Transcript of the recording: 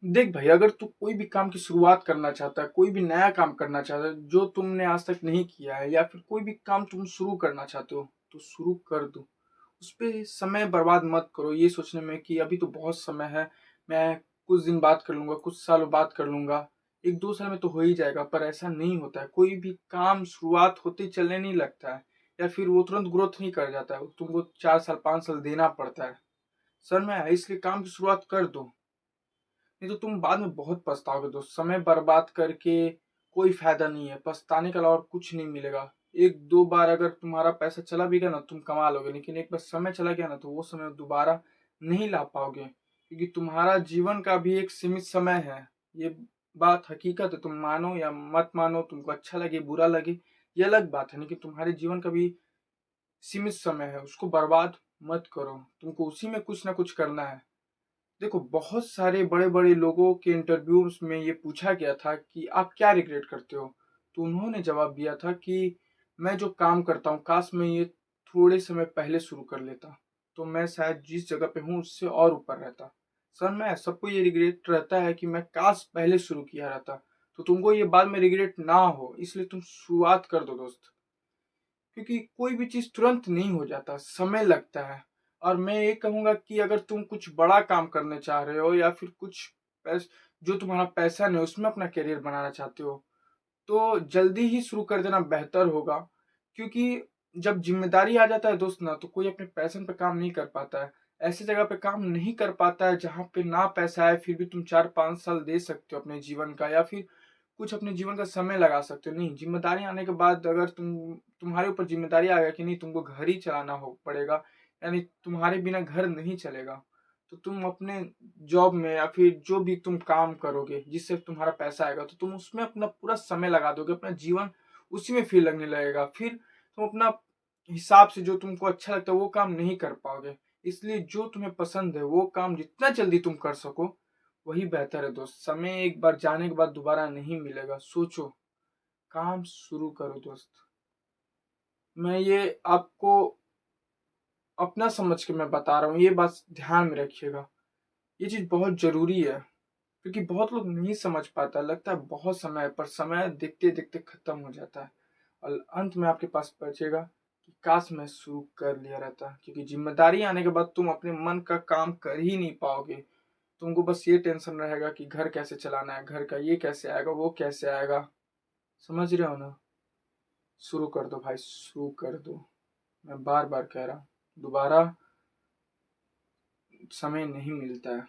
देख भाई, अगर तू कोई भी काम की शुरुआत करना चाहता है, कोई भी नया काम करना चाहता है जो तुमने आज तक नहीं किया है, या फिर कोई भी काम तुम शुरू करना चाहते हो, तो शुरू कर दो। उस पे समय बर्बाद मत करो ये सोचने में कि अभी तो बहुत समय है, मैं कुछ दिन बाद कर लूंगा, कुछ सालों बाद कर लूंगा, एक दो साल में तो हो ही जाएगा। पर ऐसा नहीं होता है, कोई भी काम शुरुआत होते ही चलने नहीं लगता है, या फिर वो तुरंत ग्रोथ नहीं कर जाता है, तुमको 4 साल 5 साल देना पड़ता है। सर मैं इसलिए काम की शुरुआत कर दो, नहीं तो तुम बाद में बहुत पछताओगे दोस्त। समय बर्बाद करके कोई फायदा नहीं है, पछताने के अलावा और कुछ नहीं मिलेगा। एक दो बार अगर तुम्हारा पैसा चला भी गया ना, तुम कमा लोगे, लेकिन एक बार समय चला गया ना, तो वो समय दोबारा नहीं ला पाओगे, क्योंकि तुम्हारा जीवन का भी एक सीमित समय है। ये बात हकीकत है, तुम मानो या मत मानो, तुमको अच्छा लगे बुरा लगे ये अलग बात है, लेकिन तुम्हारे जीवन का भी सीमित समय है, उसको बर्बाद मत करो। तुमको उसी में कुछ ना कुछ करना है। देखो, बहुत सारे बड़े बड़े लोगों के इंटरव्यूज में ये पूछा गया था कि आप क्या रिग्रेट करते हो, तो उन्होंने जवाब दिया था कि मैं जो काम करता हूँ काश मैं ये थोड़े समय पहले शुरू कर लेता, तो मैं शायद जिस जगह पे हूँ उससे और ऊपर रहता। सर मैं सबको ये रिग्रेट रहता है कि मैं काश पहले शुरू किया रहता, तो तुमको ये बाद में रिग्रेट ना हो, इसलिए तुम शुरुआत कर दो दोस्त। क्योंकि कोई भी चीज तुरंत नहीं हो जाता, समय लगता है। और मैं ये कहूंगा कि अगर तुम कुछ बड़ा काम करने चाह रहे हो, या फिर कुछ जो तुम्हारा पैशन है उसमें अपना करियर बनाना चाहते हो, तो जल्दी ही शुरू कर देना बेहतर होगा। क्योंकि जब जिम्मेदारी आ जाता है दोस्त ना, तो कोई अपने पैशन पे काम नहीं कर पाता है। ऐसी जगह पे काम नहीं कर पाता है जहाँ पे ना पैसा है, फिर भी तुम 4 5 साल दे सकते हो अपने जीवन का, या फिर कुछ अपने जीवन का समय लगा सकते हो। नहीं, जिम्मेदारी आने के बाद अगर तुम्हारे ऊपर जिम्मेदारी आ गया कि नहीं तुमको घर ही चलाना हो पड़ेगा, यानी तुम्हारे बिना घर नहीं चलेगा, तो तुम अपने जॉब में या फिर जो भी तुम काम करोगे जिससे तुम्हारा पैसा आएगा, तो तुम उसमें अपना पूरा समय लगा दोगे, अपना जीवन उसी में फिर लगने लगेगा। फिर तुम अपना हिसाब से जो तुमको अच्छा लगता है वो काम नहीं कर पाओगे। इसलिए जो तुम्हें पसंद है वो काम जितना जल्दी तुम कर सको वही बेहतर है दोस्त। समय एक बार जाने के बाद दोबारा नहीं मिलेगा। सोचो, काम शुरू करो दोस्त। मैं ये आपको अपना समझ के मैं बता रहा हूँ, ये बात ध्यान में रखिएगा। ये चीज बहुत जरूरी है, क्योंकि बहुत लोग नहीं समझ पाता, लगता है बहुत समय है, पर समय देखते देखते खत्म हो जाता है। और अंत में आपके पास बचेगा कि काश मैं शुरू कर लिया रहता, क्योंकि जिम्मेदारी आने के बाद तुम अपने मन का काम कर ही नहीं पाओगे। तुमको बस ये टेंशन रहेगा कि घर कैसे चलाना है, घर का ये कैसे आएगा वो कैसे आएगा। समझ रहे हो ना? शुरू कर दो भाई, शुरू कर दो। मैं बार बार कह रहा हूँ, दोबारा समय नहीं मिलता है।